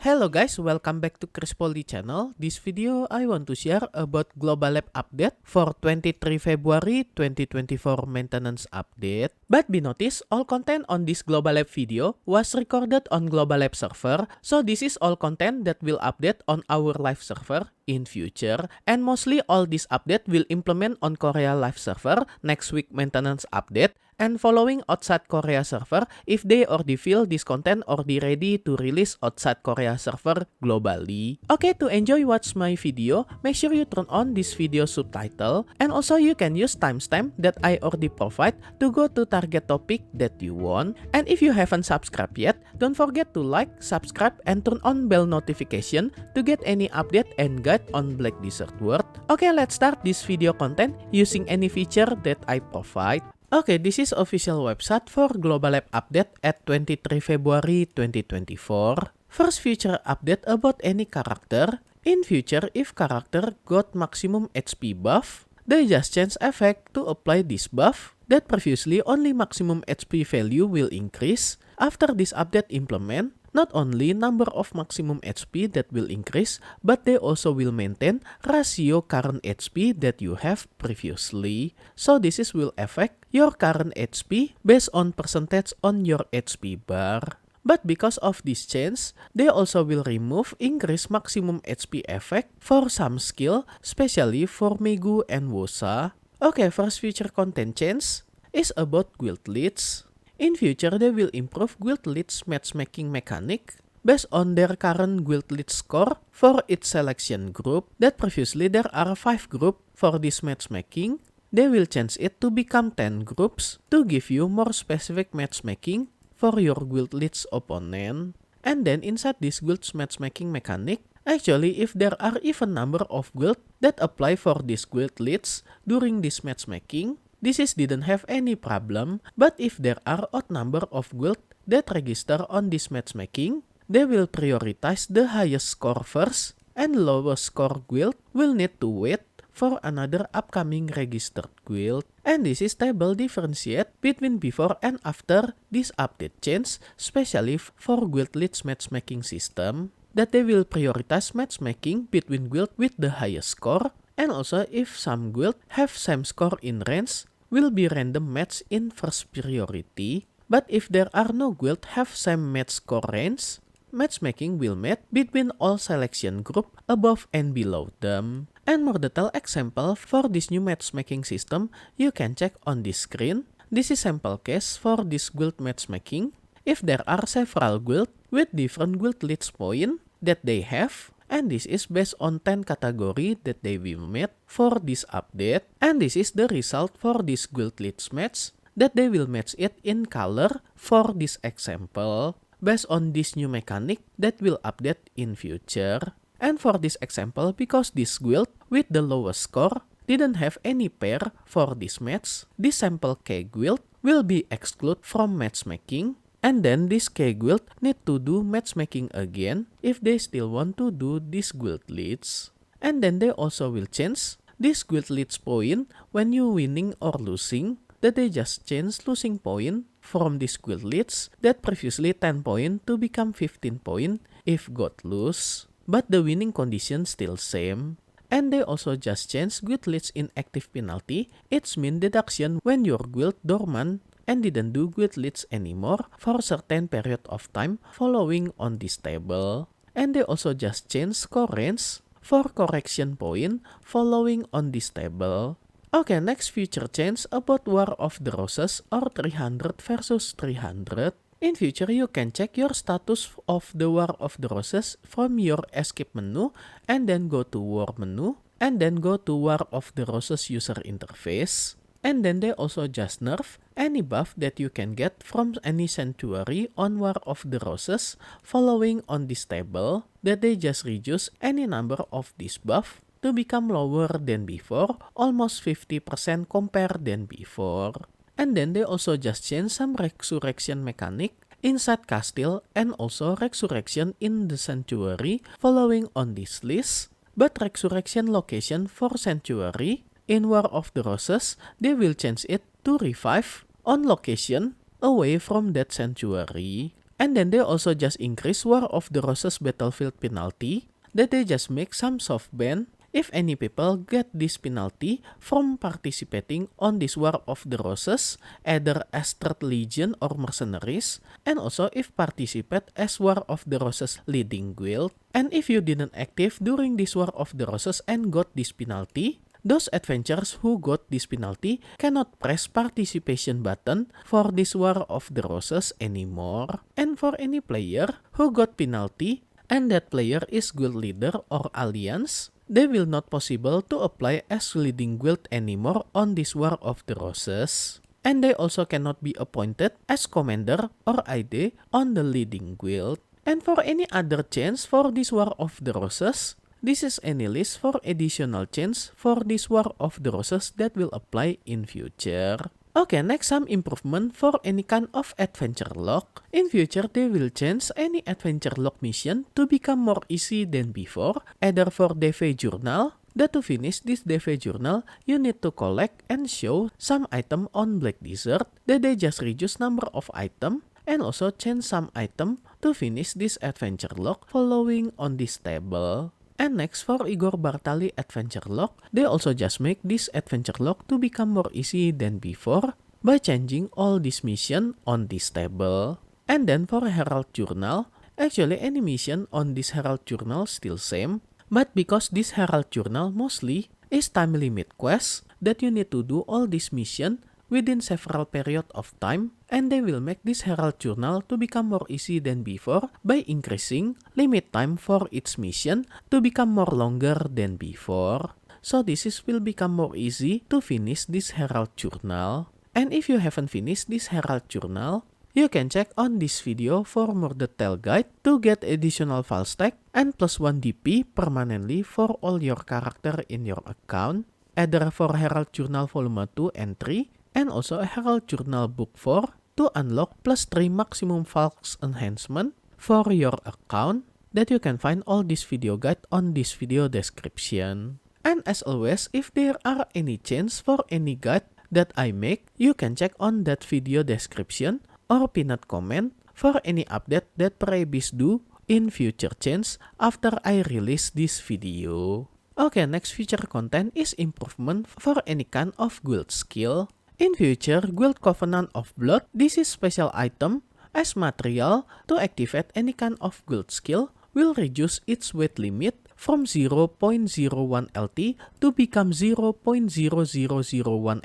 Hello guys, welcome back to Chris Polly channel. This video I want to share about Global Lab update for 23 February 2024 maintenance update. But be noticed, all content on this Global Lab video was recorded on Global Lab server, so this is all content that will update on our live server in future, and mostly all this update will implement on Korea live server next week maintenance update, and following outside Korea server if they already feel this content already ready to release outside Korea server globally. Okay, to enjoy watch my video, make sure you turn on this video subtitle, and also you can use timestamp that I already provide to go to target topic that you want. And if you haven't subscribed yet, don't forget to like, subscribe, and turn on bell notification to get any update and guide on Black Desert World. Okay, let's start this video content using any feature that I provide. Okay, this is official website for Global Lab update at 23 February 2024. First feature update about any character. In future, if character got maximum HP buff, they just change effect to apply this buff. That previously only maximum HP value will increase. After this update implement, not only number of maximum HP that will increase, but they also will maintain ratio current HP that you have previously. So this will affect your current HP based on percentage on your HP bar. But because of this change, they also will remove increase maximum HP effect for some skill, especially for Megu and Wosa. Okay, first feature content change is about guild leads. In future, they will improve guild leads matchmaking mechanic based on their current guild lead score for its selection group. That previously there are 5 groups for this matchmaking. They will change it to become 10 groups to give you more specific matchmaking for your guild leads opponent. And then inside this guild matchmaking mechanic, actually if there are even number of guild that apply for these guild leads during this matchmaking, this didn't have any problem, but if there are odd number of guild that register on this matchmaking, they will prioritize the highest score first, and lowest score guild will need to wait for another upcoming registered guild. And this table differentiate between before and after this update change, especially for guild leads matchmaking system, that they will prioritize matchmaking between guild with the highest score. And also if some guild have same score in range, will be random match in first priority. But if there are no guild have same match score range, matchmaking will match between all selection group above and below them. And more detailed example for this new matchmaking system, you can check on this screen. This is sample case for this guild matchmaking. If there are several guild with different guild leads point that they have, and this is based on 10 category that they will meet for this update. And this is the result for this guild leads match that they will match it in color for this example based on this new mechanic that will update in future. And for this example, because this guild with the lowest score didn't have any pair for this match, this sample K guild will be excluded from matchmaking. And then this K guild need to do matchmaking again if they still want to do this guild leads. And then they also will change this guild leads point when you winning or losing, that they just change losing point from this guild leads that previously 10 point to become 15 point if got lose. But the winning condition still same. And they also just change guild leads in active penalty. It's mean deduction when your guild dormant and didn't do guild leads anymore for a certain period of time following on this table. And they also just change score range for correction point following on this table. Okay, next feature change about War of the Roses or 300 versus 300. In future, you can check your status of the War of the Roses from your escape menu and then go to War menu and then go to War of the Roses user interface. And then they also just nerf any buff that you can get from any sanctuary on War of the Roses following on this table, that they just reduce any number of this buff to become lower than before, almost 50% compared than before. And then they also just change some resurrection mechanic inside Castle and also resurrection in the sanctuary following on this list. But resurrection location for sanctuary in War of the Roses, they will change it to revive on location away from that sanctuary. And then they also just increase War of the Roses battlefield penalty, that they just make some soft ban if any people get this penalty from participating on this War of the Roses, either as third legion or mercenaries, and also if participate as War of the Roses leading guild. And if you didn't active during this War of the Roses and got this penalty, those adventurers who got this penalty cannot press participation button for this War of the Roses anymore. And for any player who got penalty and that player is guild leader or alliance, they will not possible to apply as leading guild anymore on this War of the Roses. And they also cannot be appointed as commander or ID on the leading guild. And for any other change for this War of the Roses, this is any list for additional change for this War of the Roses that will apply in future. Okay, next some improvement for any kind of adventure log. In future, they will change any adventure log mission to become more easy than before, either for DV journal, that to finish this DV journal, you need to collect and show some item on Black Desert, that they just reduce number of item, and also change some item to finish this adventure log following on this table. And next for Igor Bartali adventure log, they also just make this adventure log to become more easy than before by changing all this mission on this table. And then for Herald Journal, actually any mission on this Herald Journal still same, but because this Herald Journal mostly is time limit quest that you need to do all this mission within several period of time, and they will make this Herald Journal to become more easy than before by increasing limit time for its mission to become more longer than before. So will become more easy to finish this Herald Journal. And if you haven't finished this Herald Journal, you can check on this video for more detailed guide to get additional file stack and +1 DP permanently for all your character in your account, either for Herald Journal Volume 2 and 3, and also a Herald Journal Book 4 to unlock +3 maximum Falx enhancement for your account, that you can find all this video guide on this video description. And as always, if there are any change for any guide that I make, you can check on that video description or pinned comment for any update that Praebis do in future change after I release this video. Okay, next future content is improvement for any kind of guild skill. In future, Guild Covenant of Blood, this is special item as material to activate any kind of guild skill will reduce its weight limit from 0.01 LT to become 0.0001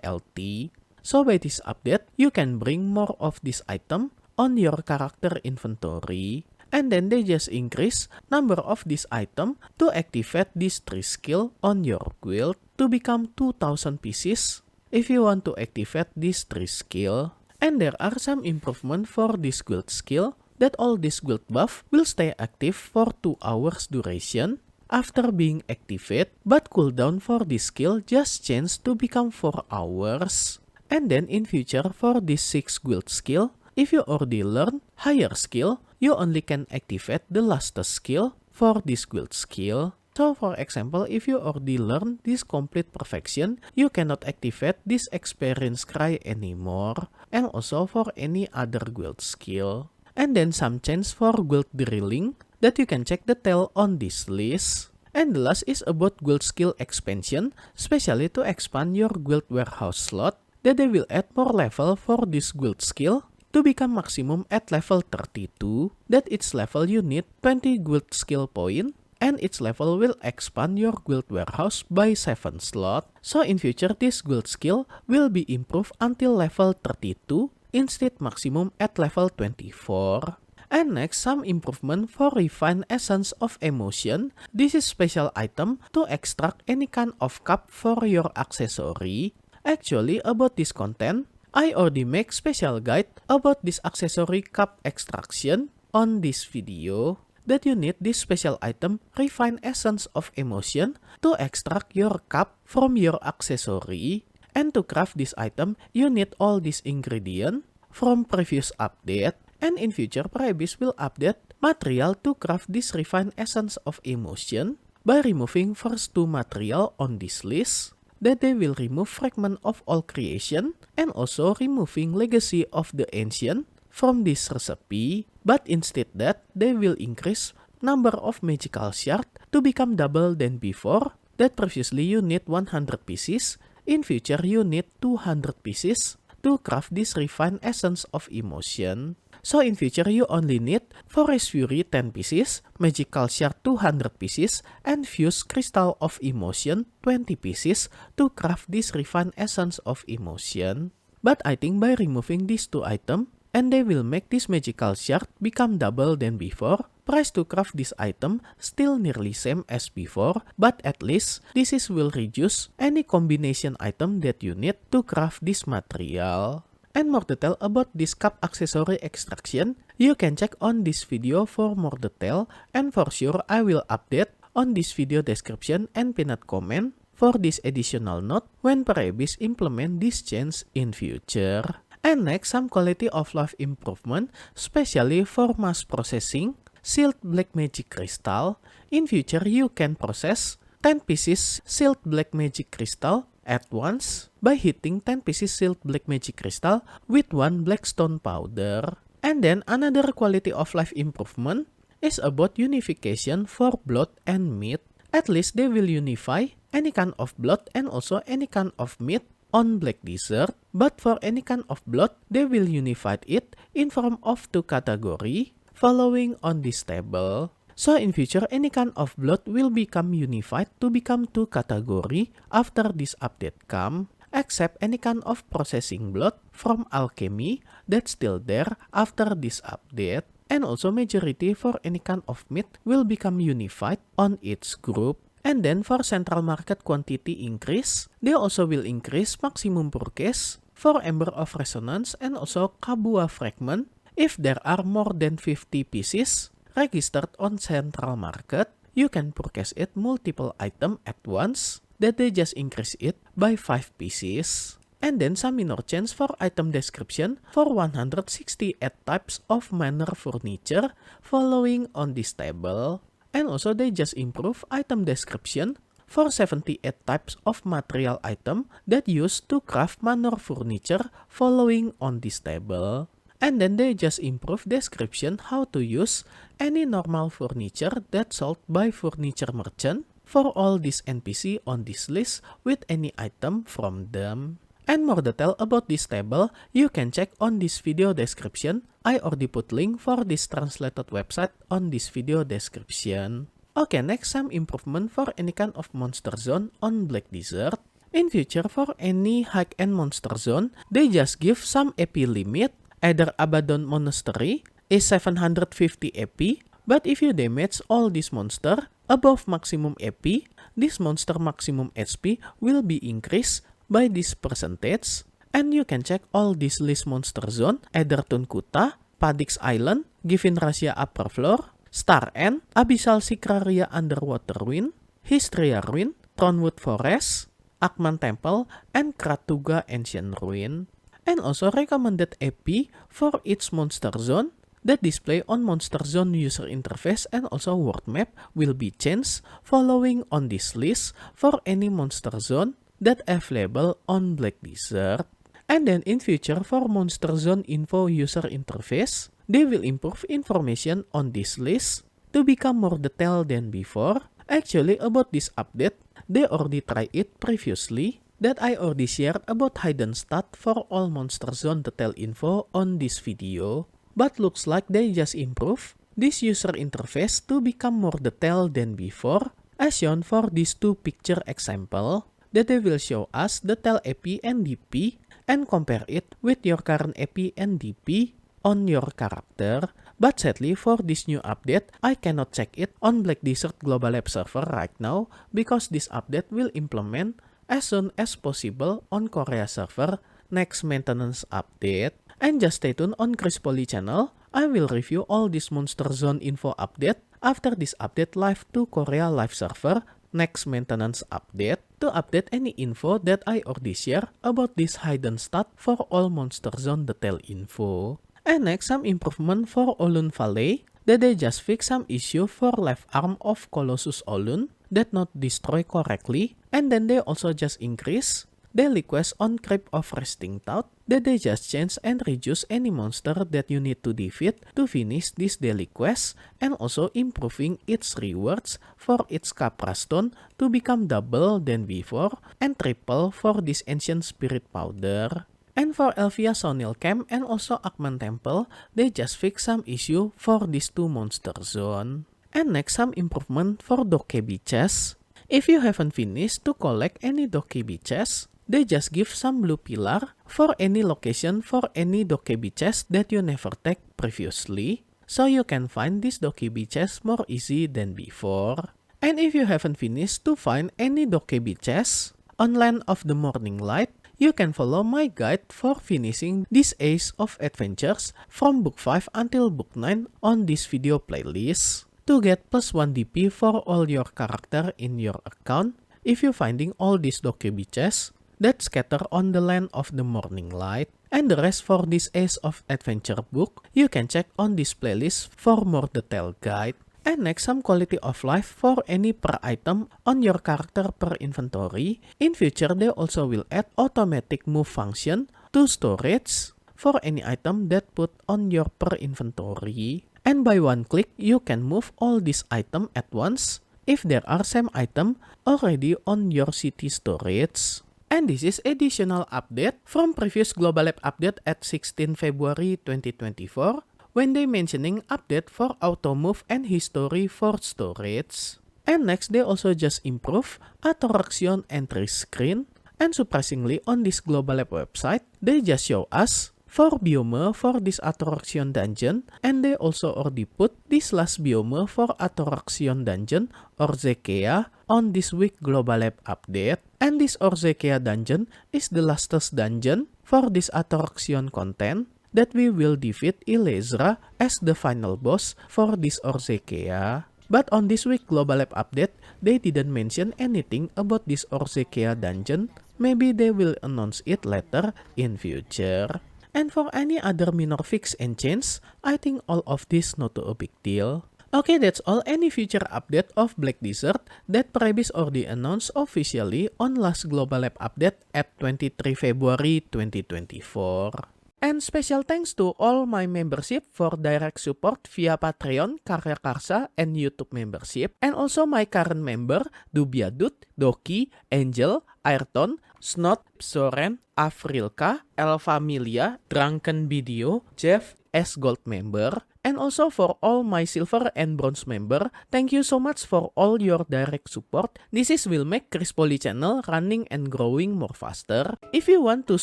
LT. So by this update, you can bring more of this item on your character inventory. And then they just increase number of this item to activate this 3 skill on your guild to become 2000 pieces if you want to activate this 3 skill. And there are some improvement for this guild skill, that all this guild buff will stay active for 2 hours duration after being activated, but cooldown for this skill just changed to become 4 hours. And then in future for this 6 guild skill, if you already learn higher skill, you only can activate the lastest skill for this guild skill. So for example, if you already learn this complete perfection, you cannot activate this experience cry anymore, and also for any other guild skill. And then some change for guild drilling that you can check the detail on this list. And the last is about guild skill expansion, especially to expand your guild warehouse slot, that they will add more level for this guild skill to become maximum at level 32, that its level you need 20 guild skill point, and its level will expand your guild warehouse by 7 slot. So in future, this guild skill will be improved until level 32 instead maximum at level 24. And next, some improvement for Refine Essence of Emotion. This is special item to extract any kind of cup for your accessory. Actually, about this content, I already make special guide about this accessory cup extraction on this video, that you need this special item Refine Essence of Emotion to extract your cup from your accessory. And to craft this item, you need all these ingredients from previous update. And in future, Praebis will update material to craft this Refine Essence of Emotion by removing first 2 material on this list, that they will remove Fragment of All Creation and also removing Legacy of the Ancient from this recipe, but instead that they will increase number of magical shard to become double than before. That previously you need 100 pieces, in future you need 200 pieces to craft this refined essence of emotion. So in future you only need Forest Fury 10 pieces, Magical Shard 200 pieces, and Fuse Crystal of Emotion 20 pieces to craft this refined essence of emotion. But I think by removing these two items, and they will make this Magical Shard become double than before. Price to craft this item still nearly same as before, but at least this will reduce any combination item that you need to craft this material. And more detail about this cup accessory extraction, you can check on this video for more detail, and for sure I will update on this video description and pinned comment for this additional note when Perabis implement this change in future. And next, some quality of life improvement, especially for mass processing, sealed black magic crystal. In future you can process 10 pieces sealed black magic crystal at once by hitting 10 pieces sealed black magic crystal with 1 black stone powder. And then another quality of life improvement is about unification for blood and meat. At least they will unify any kind of blood and also any kind of meat on black desert, but for any kind of blood they will unify it in form of 2 category following on this table. So in future, any kind of blood will become unified to become 2 category after this update come, except any kind of processing blood from alchemy that's still there after this update. And also majority for any kind of meat will become unified on its group. And then for central market quantity increase, they also will increase maximum purchase for Ember of Resonance and also Kabua Fragment if there are more than 50 pieces registered on central market. You can purchase it multiple item at once, that they just increase it by 5 pieces. And then some minor change for item description for 168 types of manor furniture following on this table. And also they just improve item description for 78 types of material item that used to craft manor furniture following on this table. And then they just improve description how to use any normal furniture that's sold by furniture merchant for all these NPC on this list with any item from them. And more detail about this table, you can check on this video description. I already put link for this translated website on this video description. Okay, next some improvement for any kind of monster zone on Black Desert. In future, for any high-end monster zone, they just give some AP limit. Either Abaddon Monastery is 750 AP, but if you damage all this monster above maximum AP, this monster maximum HP will be increased by this percentage. And you can check all this list monster zone, either Tunkuta, Padix Island, Givin Rasia Upper Floor, Star End, Abyssal Sikraria Underwater Ruin, Histria Ruin, Thronewood Forest, Akman Temple, and Kratuga Ancient Ruin. And also recommended AP for each monster zone that display on monster zone user interface and also world map will be changed following on this list for any monster zone that available on Black Desert. And then in future for monster zone info user interface, they will improve information on this list to become more detailed than before. Actually about this update, they already tried it previously, that I already shared about hidden stat for all monster zone detail info on this video. But looks like they just improve this user interface to become more detailed than before, as shown for these 2 picture example, that they will show us detail AP and DP and compare it with your current AP and DP on your character. But sadly for this new update, I cannot check it on Black Desert Global Lab server right now because this update will implement as soon as possible on Korea server next maintenance update. And just stay tuned on Chris Poly channel. I will review all this monster zone info update after this update live to Korea live server next maintenance update to update any info that I already share about this hidden stat for all monster zone detail info. And next some improvement for Olun Valley, that they just fix some issue for left arm of Colossus Olun that not destroy correctly, and then they also just increase daily quest on Crypt of Resting Thought that they just change and reduce any monster that you need to defeat to finish this daily quest, and also improving its rewards for its Capra Stone to become double than before and triple for this Ancient Spirit Powder. And for Elvia Sonil Camp and also Akman Temple, they just fix some issue for these two monster zone. And next, some improvement for Dokkaebi chest. If you haven't finished to collect any Dokkaebi chest, they just give some blue pillar for any location for any Dokkaebi chest that you never take previously, so you can find this Dokkaebi chest more easy than before. And if you haven't finished to find any Dokkaebi chest on Land of the Morning Light, you can follow my guide for finishing this Ace of Adventures from book 5 until book 9 on this video playlist to get plus 1 DP for all your character in your account if you're finding all these Dokkaebi chests that scatter on the Land of the Morning Light. And the rest for this Ace of Adventure book, you can check on this playlist for more detailed guide. And next, some quality of life for any per item on your character per inventory. In future, they also will add automatic move function to storage for any item that put on your per inventory. And by one click, you can move all these items at once if there are same item already on your city storage. And this is additional update from previous Global Lab update at 16 February 2024 when they mentioning update for auto move and history for storage. And next, they also just improve attraction entry screen. And surprisingly, on this Global Lab website, they just show us 4 biome for this attraction dungeon, and they also already put this last biome for attraction dungeon Orzekea on this week Global Lab update. And this Orzekea dungeon is the lastest dungeon for this attraction content that we will defeat Ilezra as the final boss for this Orzekea. But on this week Global Lab update, they didn't mention anything about this Orzekea dungeon. Maybe they will announce it later in future. And for any other minor fix and change, I think all of this not a big deal. Okay, that's all any future update of Black Desert that Prebis already announced officially on last Global Lab update at 23 February 2024. And special thanks to all my membership for direct support via Patreon, Karya Karsa, and YouTube membership. And also my current member, Dubiadut, Doki, Angel, Ayrton, Snot, Soren, Afrilka, Elfamilia, Drunken Video, Jeff, S Gold member. And also for all my silver and bronze member, thank you so much for all your direct support. This will make Chris Poly channel running and growing more faster. If you want to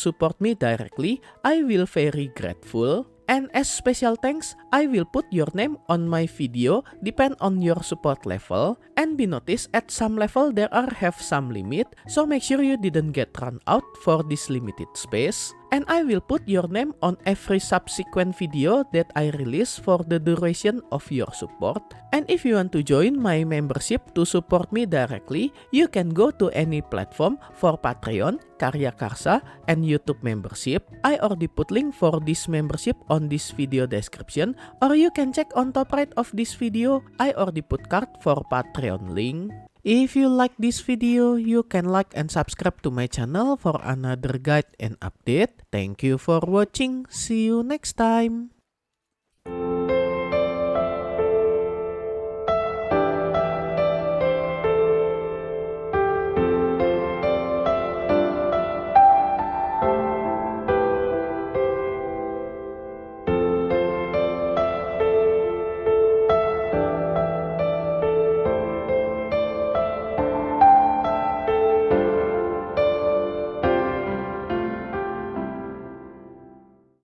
support me directly, I will very grateful. And as special thanks, I will put your name on my video depend on your support level. And be noticed at some level there are have some limit, so make sure you didn't get run out for this limited space. And I will put your name on every subsequent video that I release for the duration of your support. And if you want to join my membership to support me directly, you can go to any platform for Patreon, Karya Karsa, and YouTube membership. I already put link for this membership on this video description, or you can check on top right of this video. I already put card for Patreon link. If you like this video, you can like and subscribe to my channel for another guide and update. Thank you for watching. See you next time.